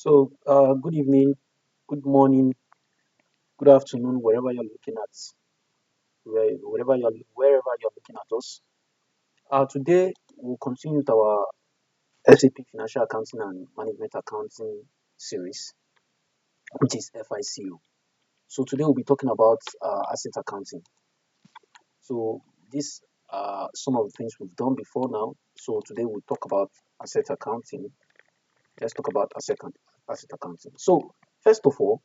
Good evening, good morning, good afternoon, wherever you're looking at, wherever you're looking at us. Today we'll continue with our SAP Financial Accounting and Management Accounting series, which is FICO. So today we'll be talking about asset accounting. So this some of the things we've done before now. So today we'll talk about asset accounting. Let's talk about asset accounting. So first of all,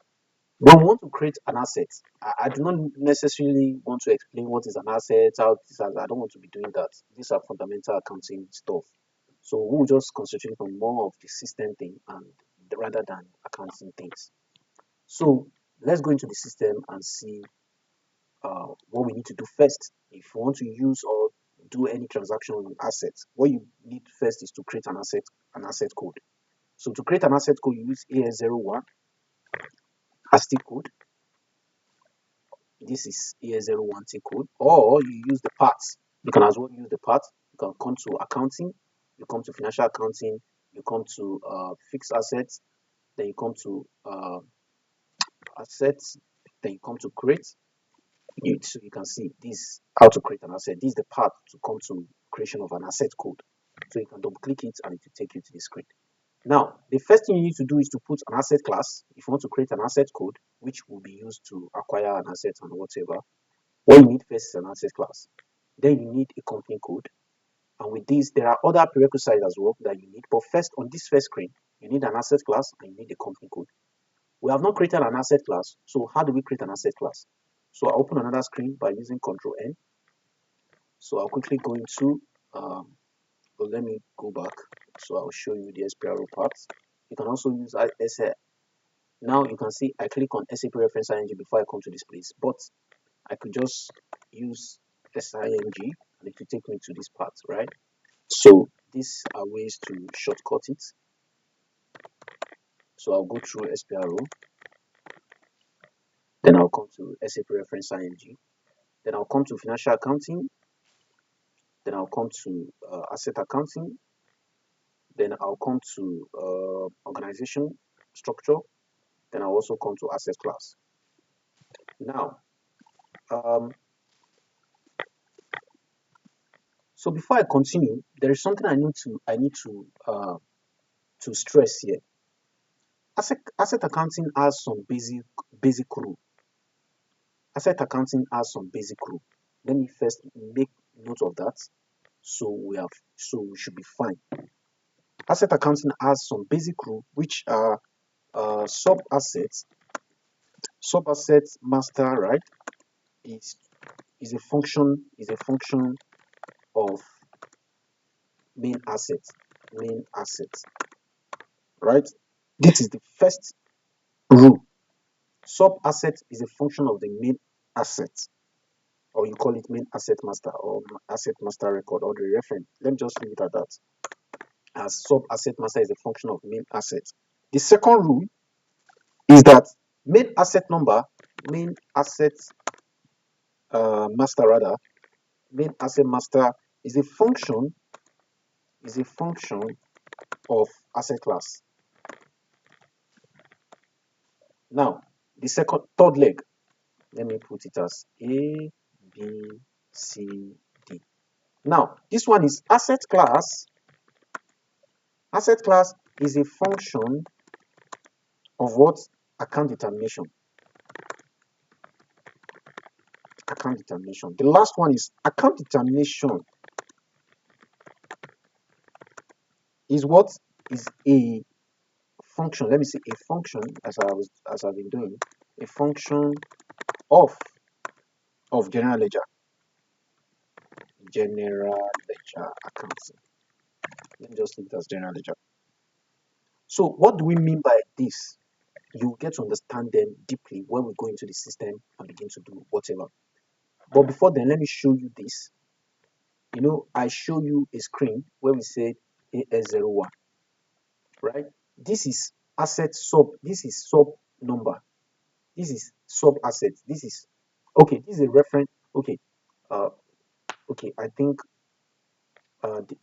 when we want to create an asset, I do not necessarily want to explain what is an asset, I don't want to be doing that. These are fundamental accounting stuff. So we'll just concentrate on more of the system thing and rather than accounting things. So let's go into the system and see what we need to do first. If you want to use or do any transaction on assets, what you need first is to create an asset code. So to create an asset code, you use AS01 ASCII code. This is AS01 T code, or you use the parts. You can as well use the parts. You can come to accounting, you come to financial accounting, you come to fixed assets, then you come to assets, then you come to create. So you can see this how to create an asset. This is the part to come to creation of an asset code. So you can double click it and it will take you to the screen. Now, the first thing you need to do is to put an asset class if you want to create an asset code, which will be used to acquire an asset and whatever. What you need first is an asset class. Then you need a company code. And with this, there are other prerequisites as well that you need. But first, on this first screen, you need an asset class and you need a company code. We have not created an asset class. So how do we create an asset class? So I'll open another screen by using Control N. So I'll quickly go into, but let me go back. So I'll show you the SPRO part. You can also use SA. Now you can see I click on SAP reference ING before I come to this place. But I could just use SING and it will take me to this part, right? So these are ways to shortcut it. So I'll go through SPRO, then I'll come to SAP reference ING, then I'll come to financial accounting, then I'll come to asset accounting, then I'll come to organization structure, then I'll also come to asset class. Now, um, so before I continue, there is something I need to stress here. Asset accounting has some basic rule. Asset accounting has some basic rule. Let me first make note of that. So we should be fine. Asset accounting has some basic rule which are sub assets. Sub assets master, right, is is a function of main assets. Main assets, right? This is the first rule. Sub asset is a function of the main asset, or you call it main asset master or asset master record or the reference. Let me just leave it at that. As sub asset master is a function of main asset. The second rule is that main asset number, main asset master rather, main asset master is a function of asset class. Now, the third leg, let me put it as A, B, C, D. Now, this one is asset class. Asset class is a function of what? Account determination. Account determination. The last one is account determination is what? Is a function. Let me say a function as I've been doing. A function of general ledger. General ledger accounting. Let me just leave it as general ledger. So what do we mean by this? You get to understand them deeply when we go into the system and begin to do whatever. But before then, let me show you this. I show you a screen where we say AS01, right? This is this is sub number. This is sub asset. This is okay. This is a reference. Okay. Uh, okay. I think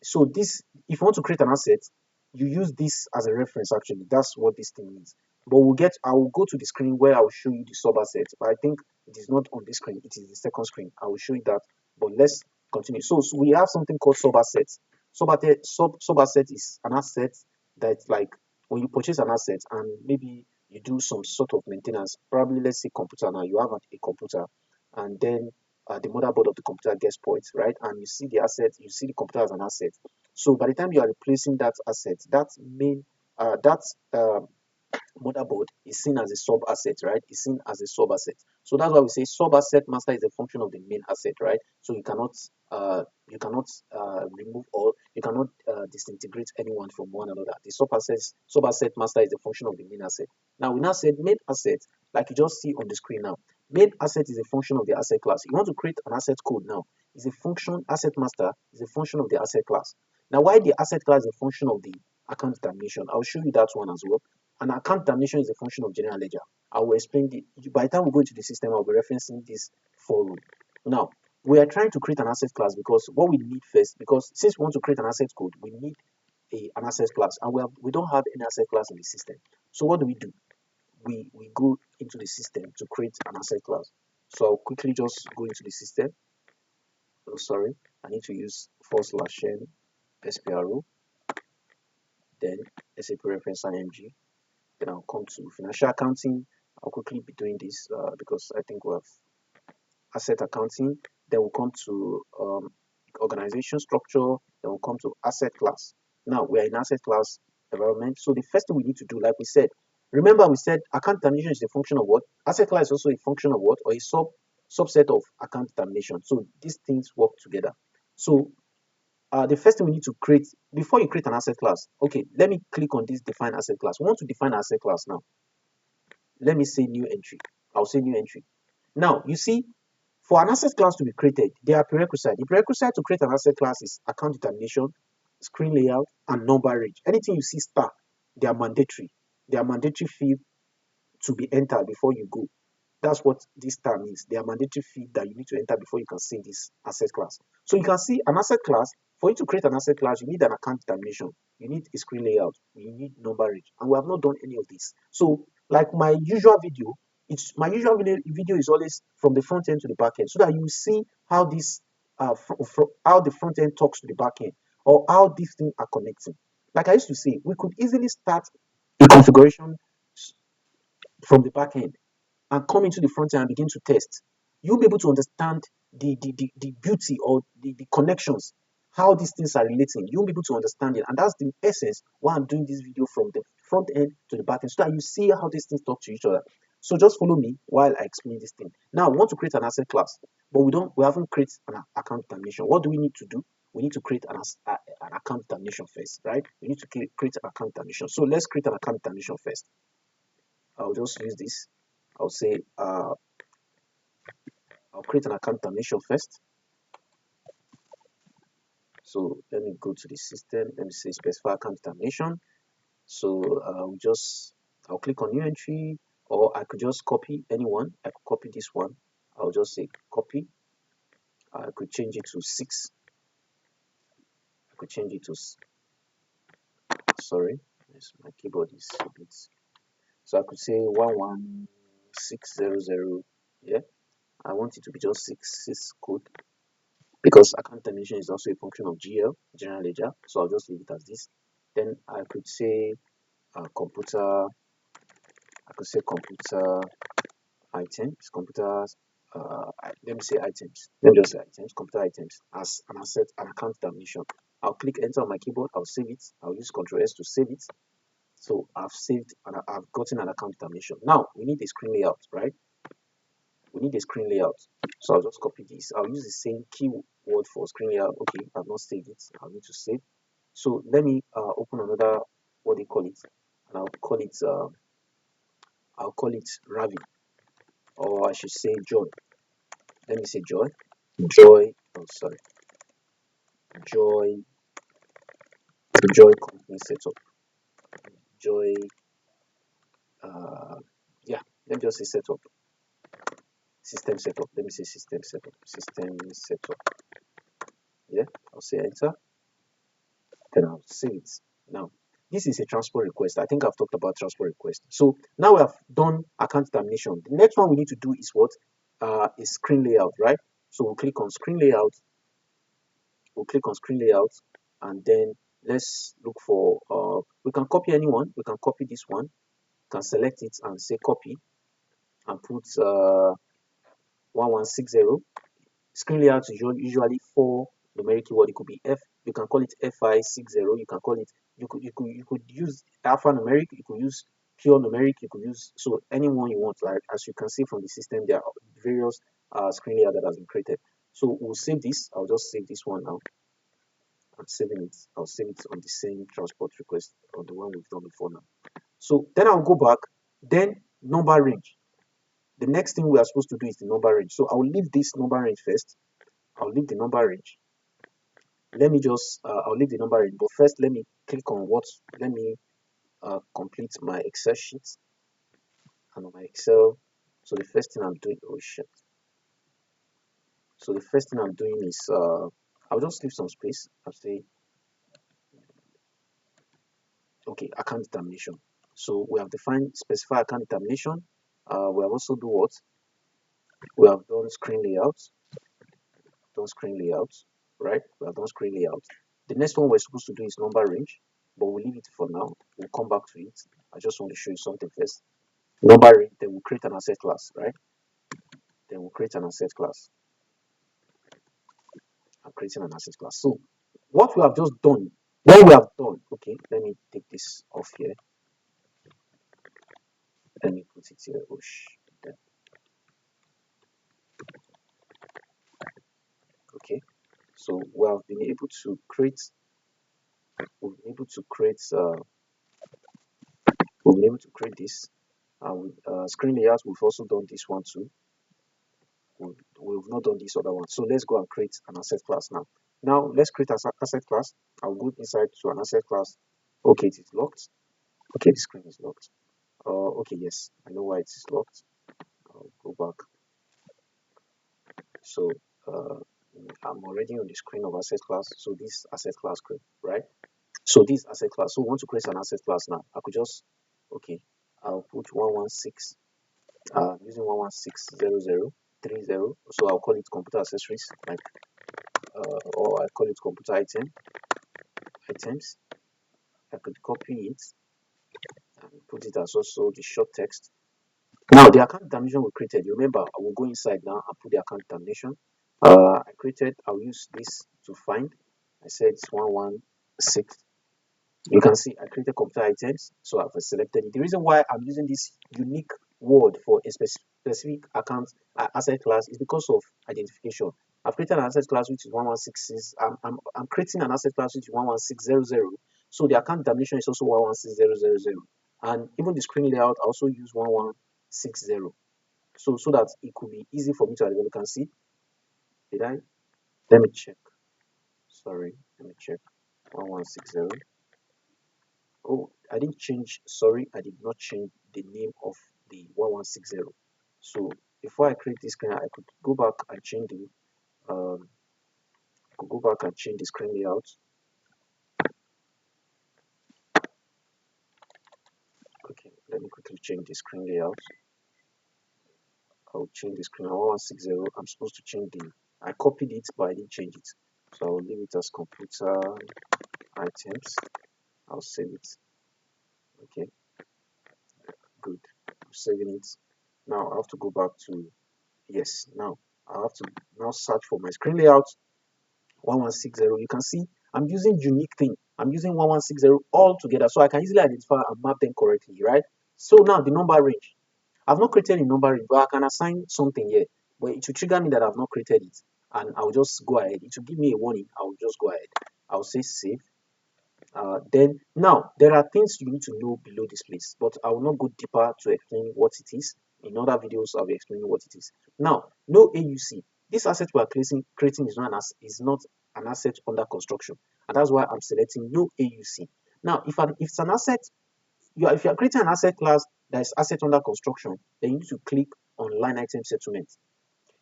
so. This, if you want to create an asset, you use this as a reference. Actually, that's what this thing means. But I will go to the screen where I will show you the sub asset. But I think it is not on this screen, it is the second screen. I will show you that. But let's continue. So we have something called sub assets. Sub asset is an asset that's like when you purchase an asset and maybe you do some sort of maintenance, probably let's say computer. Now you have a computer, and then the motherboard of the computer gets spoiled, right? And you see the asset, you see the computer as an asset. So by the time you are replacing that asset, that motherboard is seen as a sub asset, right? Is seen as a sub asset. So that's why we say sub asset master is a function of the main asset, right? So you cannot remove or you cannot disintegrate anyone from one another. The sub asset master is a function of the main asset. Now we now said main asset, like you just see on the screen now. Main asset is a function of the asset class. You want to create an asset code now. Is a function asset master is a function of the asset class. Now why the asset class is a function of the account determination? I'll show you that one as well. An account termination is a function of general ledger. I will explain by the time we go into the system, I'll be referencing this forum. Now, we are trying to create an asset class because what we need first, because since we want to create an asset code, we need an asset class, and we don't have any asset class in the system. So what do? We go into the system to create an asset class. So I'll quickly just go into the system. Oh, sorry, I need to use /n SPRO, then SAP reference IMG. Then I'll come to financial accounting. I'll quickly be doing this because I think we have asset accounting. Then we'll come to organization structure. Then we'll come to asset class. Now we are in asset class environment. So the first thing we need to do, like we said, remember we said account determination is a function of what? Asset class is also a function of what? Or a subset of account determination. So these things work together. So the first thing we need to create before you create an asset class. Okay, let me click on this define asset class. We want to define asset class now. Let me say new entry. I'll say new entry. Now, you see, for an asset class to be created, there are prerequisites. The prerequisite to create an asset class is account determination, screen layout, and number range. Anything you see star, they are mandatory. They are mandatory field to be entered before you go. That's what this term means. They are mandatory field that you need to enter before you can see this asset class. So you can see an asset class. For you to create an asset class, you need an account determination. You need a screen layout. You need number range. And we have not done any of this. So like my usual video, my usual video is always from the front end to the back end so that you see how this how the front end talks to the back end or how these things are connecting. Like I used to say, we could easily start a configuration from the back end and come into the front end and begin to test, you'll be able to understand the beauty or the connections, how these things are relating. You'll be able to understand it. And that's the essence why I'm doing this video from the front end to the back end so that you see how these things talk to each other. So just follow me while I explain this thing. Now, we want to create an asset class, but we haven't created an account determination. What do we need to do? We need to create an account determination first, right? We need to create an account determination. So let's create an account determination first. I'll just use this. I'll say I'll create an account termination first. So let me go to the system. Let me say specify account termination. So I'll click on new entry, or I could just copy anyone. I could copy this one. I'll just say copy. I could change it to 6. I could change it to sorry. Yes, my keyboard is a bit. So I could say 11600. Yeah, I want it to be just 6 code, because account termination is also a function of GL, general ledger. So I'll just leave it as this. Then I could say computer items, computers, let me say items. Let me just say items, computer items as an asset, an account termination. I'll click enter on my keyboard. I'll save it. I'll use Ctrl S to save it. So I've saved and I've gotten an account termination. Now we need a screen layout, right? We need a screen layout. So I'll just copy this. I'll use the same keyword for screen layout. Okay, I've not saved it. I'll need to save. So let me open another, what do you call it? And I'll call it Ravi, or I should say Joy. Let me say Joy. Joy. Oh, sorry. Joy. Joy company setup. Joy. Yeah. Let me just say setup. System setup. Let me say system setup. System setup. Yeah. I'll say enter. Then I'll save it. Now, this is a transport request. I think I've talked about transport request. So now we have done account termination. The next one we need to do is what? Is screen layout, right? So we'll click on screen layout. We'll click on screen layout, and then let's look for. We can copy anyone. We can copy this one. Can select it and say copy and put 1160. Screen layout is usually four numeric keyword. It could be F. You can call it FI60. You can call it. You could use alphanumeric. You could use pure numeric. You could use so anyone you want. Like as you can see from the system, there are various screen layout that has been created. So we'll save this. I'll just save this one now. I'm saving it. I'll save it on the same transport request on the one we've done before now. So then I'll go back. Then number range. The next thing we are supposed to do is the number range. So I'll leave this number range first. I'll leave the number range. Let me just, I'll leave the number range. But first, let me click on what, let me complete my Excel sheet. And on my Excel, so the first thing I'm doing, oh shit. So the first thing I'm doing is, I'll just leave some space. I'll say, okay, account determination. So we have defined specify account determination. We have also do what? We have done screen layout. Done screen layout, right? We have done screen layout. The next one we're supposed to do is number range, but we'll leave it for now. We'll come back to it. I just want to show you something first. Number range, then we'll create an asset class, right? Then we'll create an asset class. I'm creating an asset class. So what we have just done, what we have done, okay, let me take this off here. Let me put it here. Oh, okay. So we have been able to create, we've been able to create, we've been able to create this. Screen layouts, we've also done this one too. We've not done this other one. So let's go and create an asset class now. Now let's create an asset class. I'll go inside to an asset class. Okay, it is locked. Okay, the screen is locked. Okay, yes, I know why it is locked. I'll go back. So I'm already on the screen of asset class. So this asset class create, right? So this asset class. So we want to create an asset class now. I could just okay. I'll put 116. Using 1160030. So I'll call it computer accessories, like or I call it computer items. I could copy it and put it as also the short text. Now the account determination we created, you remember I will go inside now and put the account determination. I created, I'll use this to find. I said it's 116. You can see I created computer items, so I've selected it. The reason why I'm using this unique word for a specific account asset class is because of identification. I've created an asset class which is 1166. I'm creating an asset class which is 11600. So the account definition is also 116000. And even the screen layout I also use 1160. So that it could be easy for me to identify. You can see. Did I? Let me check. Sorry, let me check. 1160. Oh, I didn't change, sorry, I did not change the name of the 1160. So before I create this screen, I could go back and change the screen layout. Okay, let me quickly change the screen layout. I'll change the screen 1160. I'm supposed to change the I copied it, but I didn't change it. So I'll leave it as computer items. I'll save it. Okay, good. I'm saving it. Now I have to go back to yes. Now I have to now search for my screen layout 1160. You can see I'm using unique thing. I'm using 1160 all together, so I can easily identify and map them correctly, right? So now the number range. I've not created a number range, but I can assign something here. But it will trigger me that I've not created it, and I'll just go ahead. It will give me a warning. I'll just go ahead. I'll say save. Then now there are things you need to know below this place, but I will not go deeper to explain what it is. In other videos, I'll be explaining what it is. Now, no AUC. This asset we are creating is not an asset under construction, and that's why I'm selecting no AUC. Now, if it's an asset, if you are creating an asset class that is asset under construction, then you need to click on line item settlement.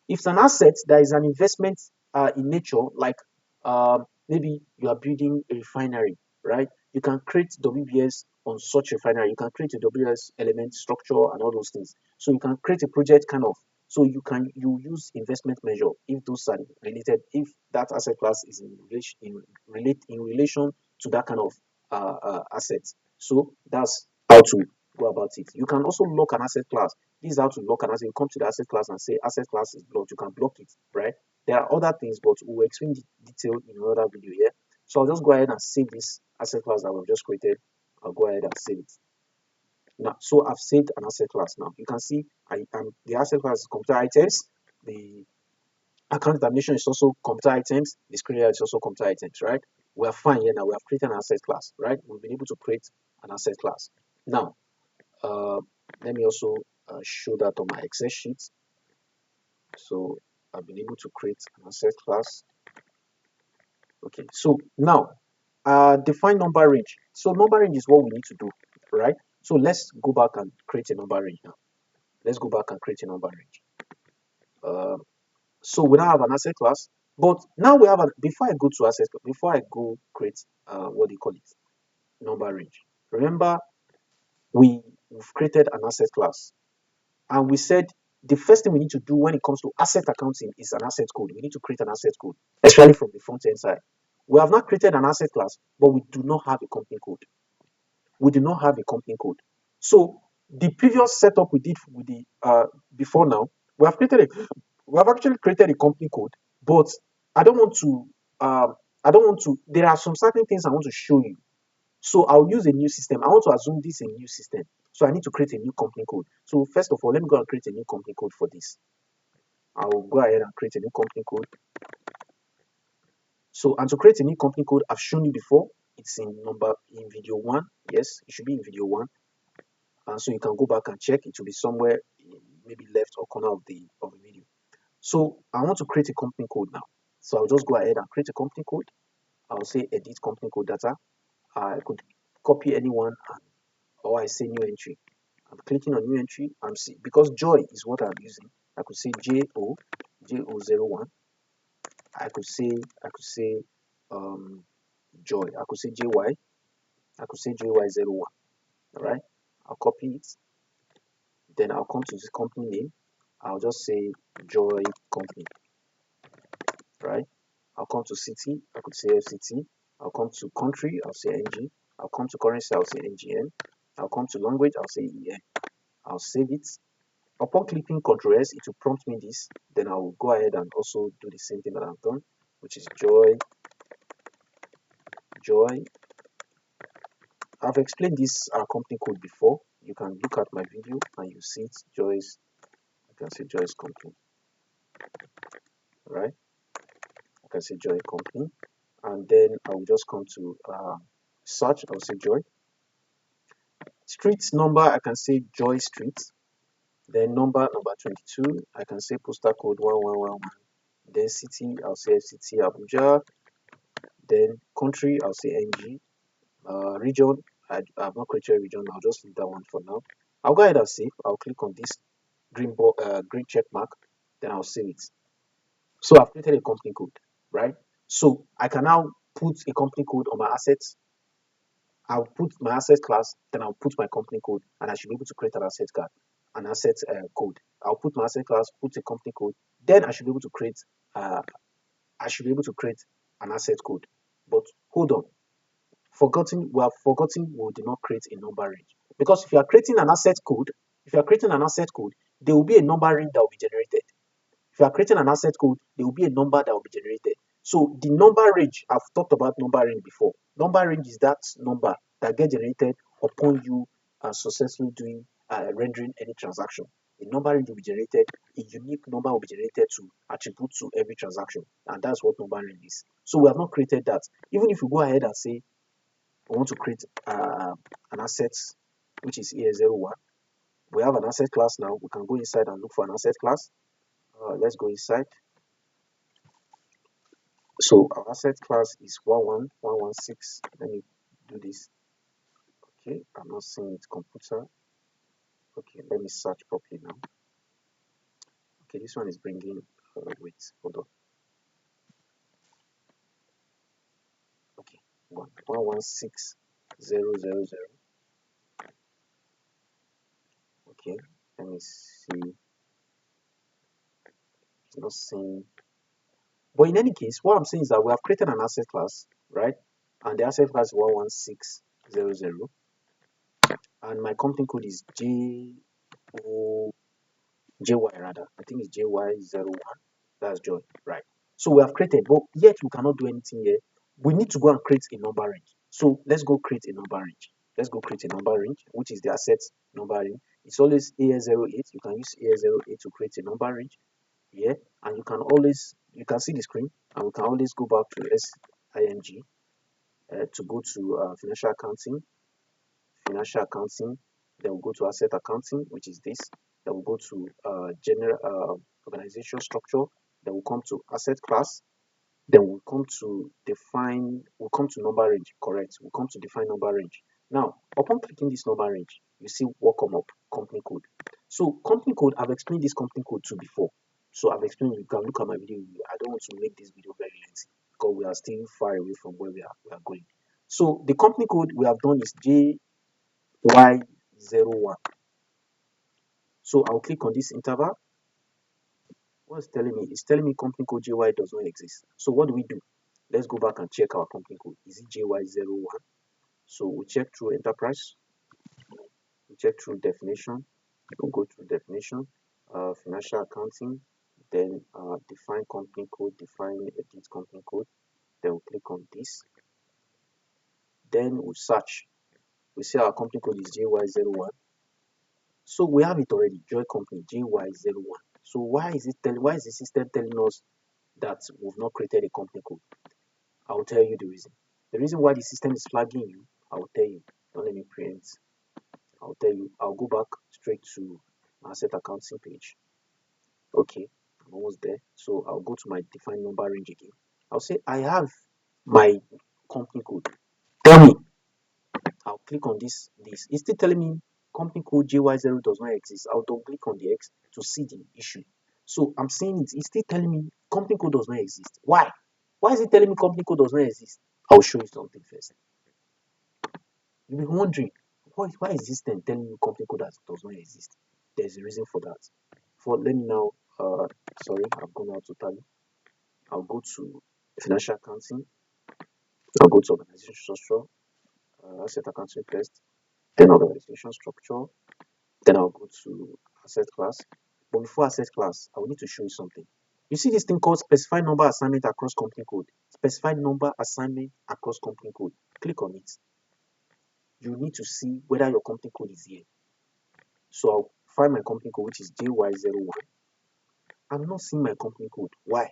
If it's an asset that is an investment in nature, like maybe you are building a refinery, right? you can create WBS on such refinery. You can create a WBS element structure and all those things. So you can create a project kind of. So you use investment measure if those are related, if that asset class is in relation to that kind of assets. So that's how to go about it. You can also lock an asset class. This is how to lock an asset. You come to the asset class and say asset class is blocked. You can block it, right? There are other things, but we'll explain the detail in another video here. So I'll just go ahead and save this asset class that we've just created. I'll go ahead and save it. Now, so I've saved an asset class now. You can see I am the asset class is computer items. The account examination is also computer items. The screen is also computer items, right? We're fine here now. We have created an asset class, right? We've been able to create an asset class. Now, uh, let me also show that on my Excel sheet. So I've been able to create an asset class. Okay, so now define number range. So number range is what we need to do, right? So let's go back and create a number range now. Let's go back and create a number range. Uh, so we now have an asset class, but now we have an before I go to asset, before I go create what do you call it? Number range. Remember, we've created an asset class, and we said the first thing we need to do when it comes to asset accounting is an asset code. We need to create an asset code, especially from the front end side. We have not created an asset class, but we do not have a company code. We do not have a company code. So the previous setup we did with the before now, we have created a we have actually created a company code, but I don't want to there are some certain things I want to show you. So I'll use a new system. I want to assume this is a new system. So I need to create a new company code. So first of all, let me go and create a new company code for this. I'll go ahead and create a new company code. So, and to create a new company code, I've shown you before. It's in video one. Yes, it should be in video one. And so you can go back and check. It will be somewhere in maybe left or corner of the video. So I want to create a company code now. So I'll just go ahead and create a company code. I'll say edit company code data. I could copy anyone or I say new entry. I'm clicking on new entry. Because joy is what I'm using. I could say JO01. I could say joy. I could say JY. I could say JY01. All right. I'll copy it. Then I'll come to this company name. I'll just say joy company. Right. I'll come to city. I could say FCT. I'll come to country. I'll say NG. I'll come to currency. I'll say NGN. I'll come to language. I'll say EN. I'll save it. Upon clicking Ctrl S, it will prompt me this. Then I will go ahead and also do the same thing that I've done, which is joy. I've explained this company code before. You can look at my video and you see it. Joy's, I can say Joy's company, right? I can say Joy company, and then I will just come to search. I'll say Joy. Street number, I can say Joy Street. Then number 22, I can say postal code 1111. Then city, I'll say FCT Abuja. Then country, I'll say NG. Region, I've not created a region. I'll just leave that one for now. I'll go ahead and save. I'll click on this green check mark. Then I'll save it. So I've created a company code, right? So I can now put a company code on my assets. I'll put my asset class, then I'll put my company code, and I should be able to create an asset code. I'll put my asset class, put a company code, then I should be able to create uh, an asset code. But hold on, we have forgotten we did not create a number range. Because if you are creating an asset code, there will be a number range that will be generated. If you are creating an asset code, there will be a number that will be generated. So the number range, I've talked about number range before. Number range is that number that gets generated upon you successfully doing rendering any transaction. A number range will be generated, a unique number will be generated to attribute to every transaction, and that's what number range is. So we have not created that. Even if you go ahead and say I want to create an asset, which is ES01. We have an asset class now. We can go inside and look for an asset class. Let's go inside. So our asset class is 11116. Let me do this. Okay, I'm not seeing it computer. Okay, let me search properly now. Okay, this one is bringing, wait, hold on. Okay, 1116. 000. Okay, let me see. It's not saying. But in any case, what I'm saying is that we have created an asset class, right? And the asset class is 11600, and my company code is JO JY rather. I think it's JY01. That's joy, right? So we have created, but yet we cannot do anything here. We need to go and create a number range. So let's go create a number range. Let's go create a number range, which is the asset number range. It's always AS08. You can use AS08 to create a number range here, and you can see the screen, and we can always go back to SIMG to go to financial accounting, then we'll go to asset accounting, which is this, then we'll go to general organization structure, then we'll come to asset class, then we'll come to number range, correct, we'll come to define number range. Now upon clicking this number range, you see what come up, company code. So company code, I've explained this company code to before, so I've explained, you can look at my video. I don't want to make this video very lengthy because we are still far away from where we are going. So the company code we have done is Y01. So I'll click on this interval. What's telling me? It's telling me company code JY does not exist. So what do we do? Let's go back and check our company code. Is it JY01? So we check through enterprise, we check through definition, we'll go through definition, financial accounting, then define company code, define edit company code, then we'll click on this, then we'll search. We see our company code is JY01. So we have it already, Joy Company JY01. So why is the system telling us that we've not created a company code? I'll tell you the reason. The reason why the system is flagging you, I'll tell you. Don't let me preempt. I'll tell you. I'll go back straight to my asset accounting page. Okay, I'm almost there. So I'll go to my define number range again. I'll say I have my company code. Tell me. I'll click on this. It's still telling me company code JY0 does not exist. I'll double click on the X to see the issue. So I'm saying it's still telling me company code does not exist. Why? Why is it telling me company code does not exist? I'll show you something first. You'll be wondering, why is this then telling me company code does not exist? There's a reason for that. Let me now, sorry, I've gone out totally. I'll go to financial accounting. I'll go to organization structure, asset accounting first, then organization structure, then I'll go to asset class. But before asset class, I will need to show you something. You see this thing called specified number assignment across company code. Specified number assignment across company code. Click on it. You need to see whether your company code is here. So I'll find my company code, which is JY01. I'm not seeing my company code. Why?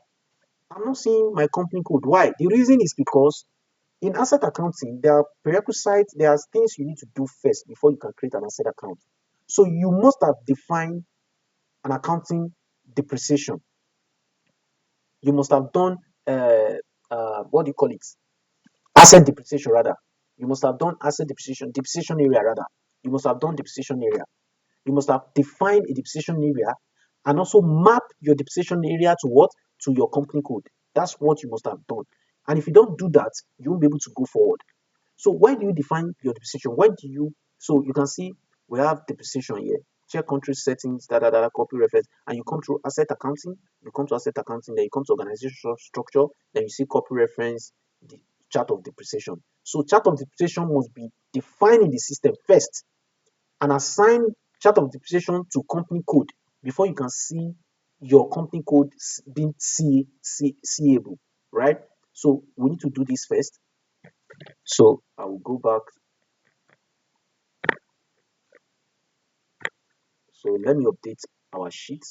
I'm not seeing my company code. Why? The reason is because in asset accounting, there are prerequisites, there are things you need to do first before you can create an asset account. So you must have defined an accounting depreciation. You must have done what do you call it? Asset depreciation rather. You must have done asset depreciation area rather. You must have done depreciation area. You must have defined a depreciation area and also map your depreciation area to what? To your company code. That's what you must have done. And if you don't do that, you won't be able to go forward. So when do you define your depreciation? So you can see we have depreciation here. Check country settings, copy reference, and you come through asset accounting. You come to asset accounting, then you come to organization structure, then you see copy reference, the chart of depreciation. So chart of depreciation must be defined in the system first and assign chart of depreciation to company code before you can see your company code being seeable, right? So we need to do this first. So I will go back. So let me update our sheet.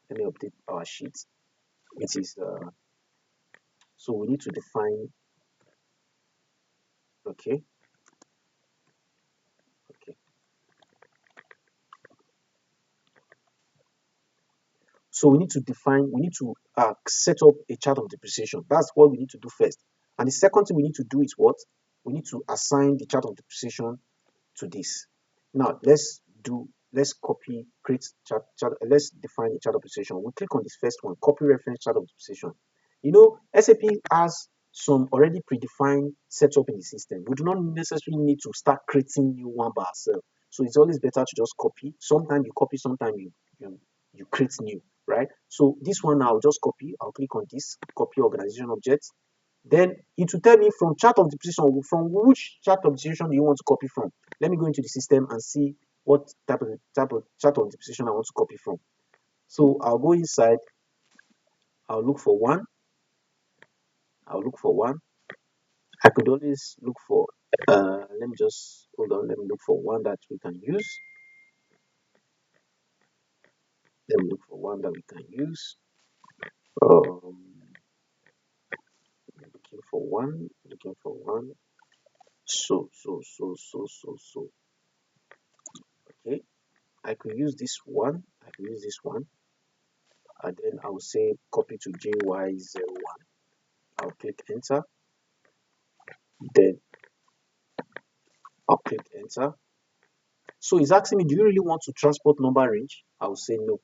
Let me update our sheet, which is so we need to define. Okay, okay. So we need to define. We need to set up a chart of depreciation. That's what we need to do first. And the second thing we need to do is what? We need to assign the chart of depreciation to this. Now let's copy, create let's define a chart of depreciation. We click on this first one, copy reference chart of depreciation. You know, SAP has some already predefined setup in the system. We do not necessarily need to start creating new one by ourselves. So it's always better to just copy. Sometimes you copy, sometimes you create new, right? So this one I'll just copy. I'll click on this, copy organization object. Then it will tell me from chart of depreciation, from which chart of depreciation do you want to copy from. Let me go into the system and see what type of chart of depreciation I want to copy from. So I'll go inside, I'll look for one, I'll look for one. I could always look for, let me just, hold on, let me look for one that we can use. Let me look for one that we can use. Looking for one, looking for one. So. Okay, I could use this one. I could use this one. And then I'll say copy to JY01. I'll click enter. Then I'll click enter. So it's asking me, do you really want to transport number range? I'll say no.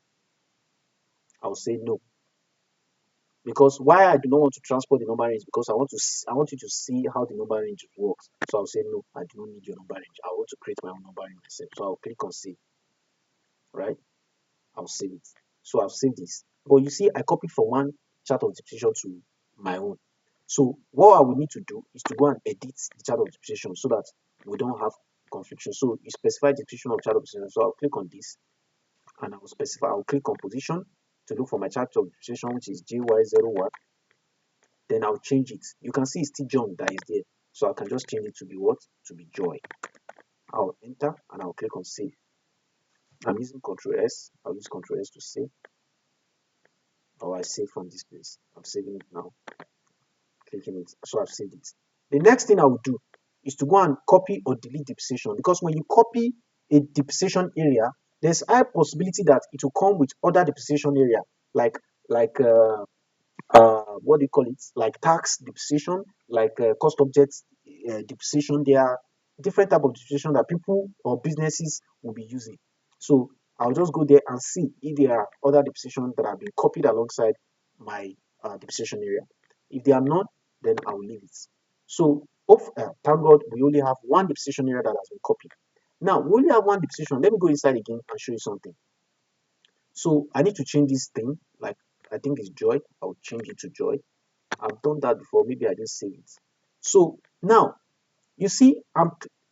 I'll say no. Because why I do not want to transport the number range, because I want you to see how the number range works. So I'll say no, I do not need your number range. I want to create my own number range myself. So I'll click on save, right? I'll save it. So I've saved this. But you see, I copied from one chart of depreciation to my own. So what I will need to do is to go and edit the chart of depreciation so that we don't have confusion. So you specify the description of chart of depreciation. So I'll click on this and I'll click on position to look for my chart of depreciation, which is GY01. Then I'll change it. You can see it's still John that is there. So I can just change it to be what? To be Joy. I'll enter and I'll click on save. I'm using Ctrl S. I'll use Ctrl S to save. Or I save from this place. I'm saving it now. Clicking it. So I've saved it. The next thing I will do is to go and copy or delete depreciation, because when you copy a depreciation area, there's a high possibility that it will come with other depreciation area like like uh, what do you call it, like tax depreciation, like cost objects depreciation. There are different type of depreciation that people or businesses will be using. So I'll just go there and see if there are other depreciation that have been copied alongside my depreciation area. If they are not, then I will leave it. So thank God we only have one depreciation area that has been copied. Now we only have one depreciation. Let me go inside again and show you something. So I need to change this thing. Like I think it's Joy. I'll change it to Joy. I've done that before. Maybe I didn't save it. So now you see,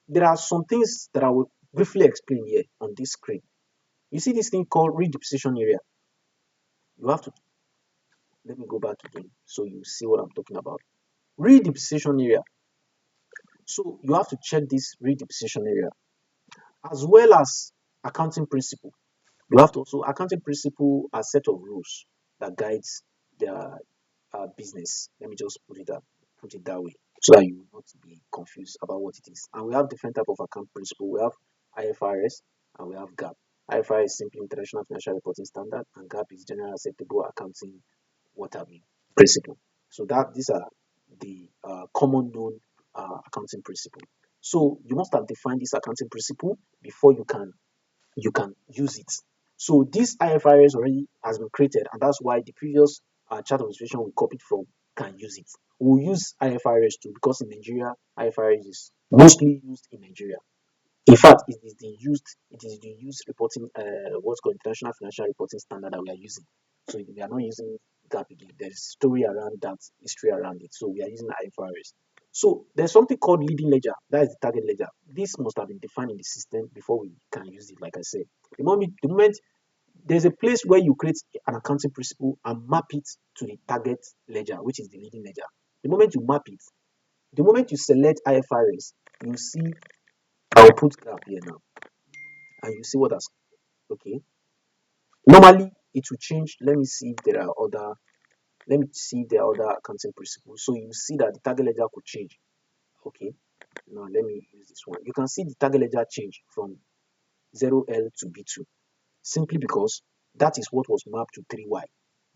there are some things that I will briefly explain here on this screen. You see this thing called redepreciation area. You have to let me go back again so you see what I'm talking about. Redepreciation area. So you have to check this redepreciation area as well as accounting principle. You have to also accounting principle a set of rules that guides the business. Let me just put it that way so that you will not be confused about what it is. And we have different type of account principle. We have IFRS and we have GAAP. IFRS is simply International Financial Reporting Standard, and GAAP is General Acceptable Accounting what have you principle. So that these are the common known accounting principle. So you must have defined this accounting principle before you can use it. So this IFRS already has been created, and that's why the previous chart of illustration we copied from can use it. We'll use IFRS too because in Nigeria, IFRS is mostly used in Nigeria. In fact, it is the used reporting what's called International Financial Reporting Standard that we are using. So we are not using GAAP again. There's story around that, history around it. So we are using IFRS. So there's something called leading ledger. That is the target ledger. This must have been defined in the system before we can use it. Like I said, the moment there's a place where you create an accounting principle and map it to the target ledger, which is the leading ledger. The moment you map it, the moment you select IFRS, you see I'll put gap here now, and you see what that's okay. Normally, it will change. Let me see if there are other. Let me see if there are other accounting principles. So you see that the target ledger could change. Okay. Now let me use this one. You can see the target ledger change from 0L to B2 simply because that is what was mapped to 3Y,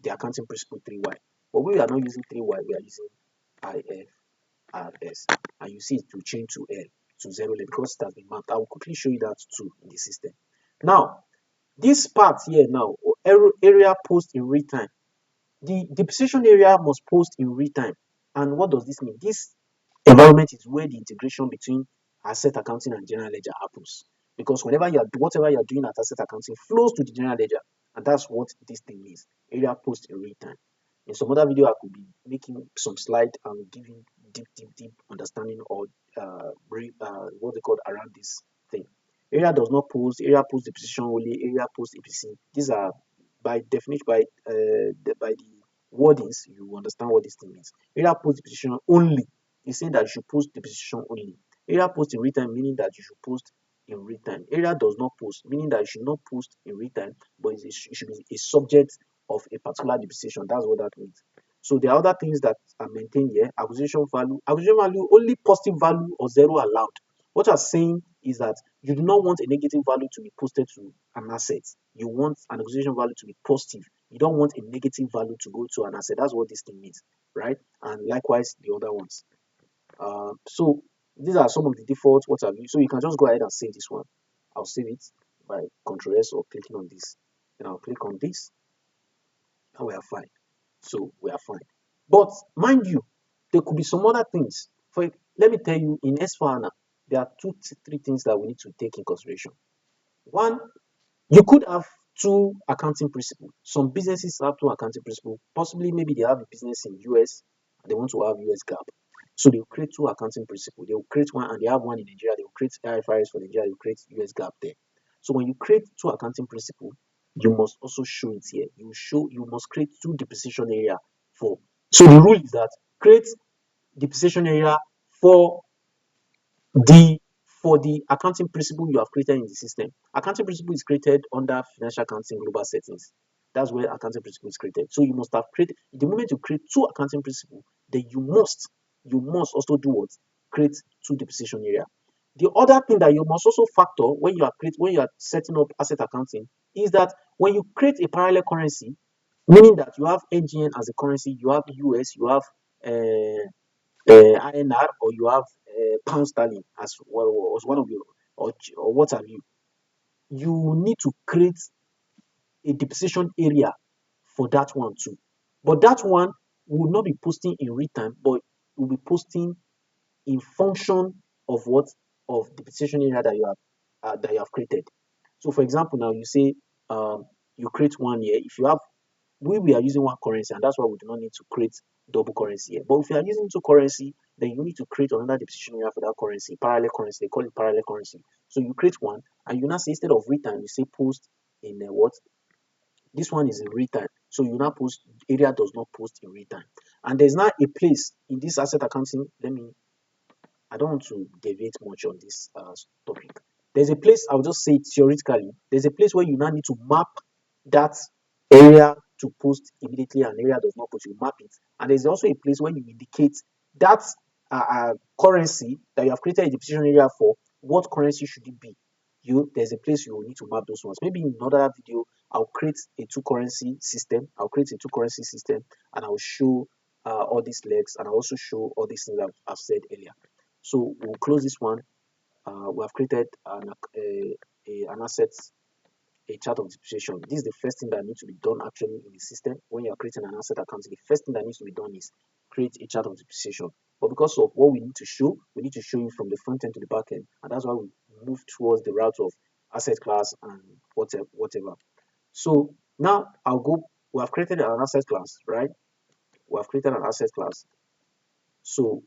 the accounting principle 3Y. But we are not using 3Y, we are using IFRS. And you see it will change to L to 0L because it has been mapped. I will quickly show you that too in the system. Now, this part here now, area post in real time. The depreciation area must post in real time. And what does this mean? This environment is where the integration between asset accounting and general ledger happens. Because whatever you're doing at asset accounting flows to the general ledger, and that's what this thing means. Area post in real time. In some other video, I could be making some slide and giving deep understanding or what they call around this thing. Area does not post. Area post depreciation only. Area post EPC. These are by definition by the wordings. You understand what this thing means. Area post depreciation only is saying that you should post depreciation only. Area post in real time meaning that you should post in real time. Area does not post meaning that you should not post in real time, but it should be a subject of a particular depreciation. That's what that means. So there are other things that are maintained here. Acquisition value, only positive value or zero allowed. What you're saying is that you do not want a negative value to be posted to an asset. You want an acquisition value to be positive. You don't want a negative value to go to an asset. That's what this thing means, right? And likewise, the other ones. So these are some of the defaults. What have you? So you can just go ahead and save this one. I'll save it by Ctrl S or clicking on this. Then I'll click on this, and we are fine. So we are fine. But mind you, there could be some other things. Let me tell you, in S4HANA, there are three things that we need to take in consideration. One, you could have two accounting principles. Some businesses have two accounting principles. Possibly, maybe they have a business in US and they want to have US GAAP. So they will create two accounting principles. They will create one and they have one in Nigeria. They will create IFRS for Nigeria. They will create US GAAP there. So when you create two accounting principles, you must also show it here. You must create two depreciation area for. So the rule is that create depreciation area for the for the accounting principle you have created in the system. Accounting principle is created under financial accounting global settings. That's where accounting principle is created. So you must have created the moment you create two accounting principle, then you must also do what? Create two depreciation area. The other thing that you must also factor when you are setting up asset accounting is that when you create a parallel currency, meaning that you have NGN as a currency, you have US, you have INR, or you have pound sterling as well as one of your or what have you. You need to create a depreciation area for that one too. But that one will not be posting in real time, but will be posting in function of what of the depreciation area that you have created. So, for example, now you say you create one here. If you have we are using one currency, and that's why we do not need to create double currency here. But if you are using two currency, then you need to create another depreciation area for that currency, parallel currency. They call it parallel currency. So you create one, and you now say instead of real time, you say post in what? This one is in real time. So you now post area does not post in real time. And there's now a place in this asset accounting. I don't want to deviate much on this topic. There's a place, I'll just say it theoretically, there's a place where you now need to map that area to post immediately and area does not post, you map it. And there's also a place where you indicate that currency that you have created a depreciation area for, what currency should it be? There's a place you will need to map those ones. Maybe in another video, I'll create a two currency system. And I'll show all these legs and I'll also show all these things I've said earlier. So we'll close this one. We have created an asset, a chart of depreciation. This is the first thing that needs to be done actually in the system. When you're creating an asset account, the first thing that needs to be done is create a chart of depreciation. But because of what we need to show you from the front end to the back end. And that's why we move towards the route of asset class and whatever. So now we have created an asset class, right? We have created an asset class. So